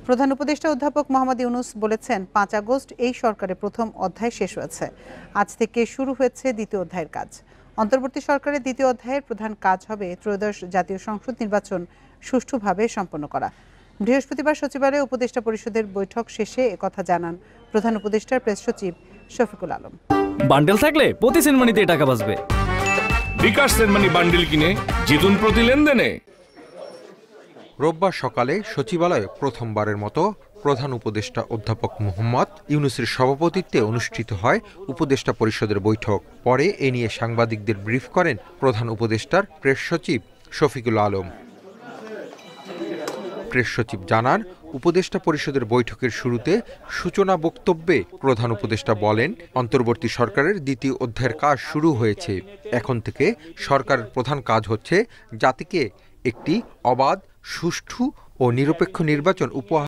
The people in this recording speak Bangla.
প্রধান উপদেষ্টা অধ্যাপক মোহাম্মদ ইউনূস বলেছেন, ৫ আগস্ট এই সরকারের প্রথম অধ্যায় শেষ হয়েছে। আজ থেকে শুরু হয়েছে দ্বিতীয় অধ্যায়ের কাজ। অন্তর্বর্তী সরকারের দ্বিতীয় অধ্যায়ের প্রধান কাজ হবে ত্রয়োদশ জাতীয় সংসদ নির্বাচন সুষ্ঠুভাবে সম্পন্ন করা। বৃহস্পতিবার সচিবালয়ে উপদেষ্টা পরিষদের বৈঠক শেষে একথা জানান প্রধান উপদেষ্টার প্রেস সচিব শফিকুল আলম। বান্ডেল থাকলে প্রতি সেনমানিতে টাকা বাঁচবে। বিকাশ সেনমানি বান্ডেল কিনে জিতুন প্রতি লেনদেনে। রোববার সকালে সচিবালয়ে প্রথমবারের মতো প্রধান উপদেষ্টা অধ্যাপক মোহাম্মদ ইউনূসের সভাপতিত্বে অনুষ্ঠিত হয় উপদেষ্টা পরিষদের বৈঠক। পরে এ নিয়ে সাংবাদিকদের ব্রিফ করেন প্রধান উপদেষ্টার প্রেস সচিব শফিকুল আলম। প্রেস সচিব জানান, উপদেষ্টা পরিষদের বৈঠকের শুরুতে সূচনা বক্তব্যে প্রধান উপদেষ্টা বলেন, অন্তর্বর্তী সরকারের দ্বিতীয় অধ্যায়ের কাজ শুরু হয়েছে। এখন থেকে সরকারের প্রধান কাজ হচ্ছে জাতিকে একটি অবাধ, সুষ্ঠু ও নিরপেক্ষ নির্বাচন উপহার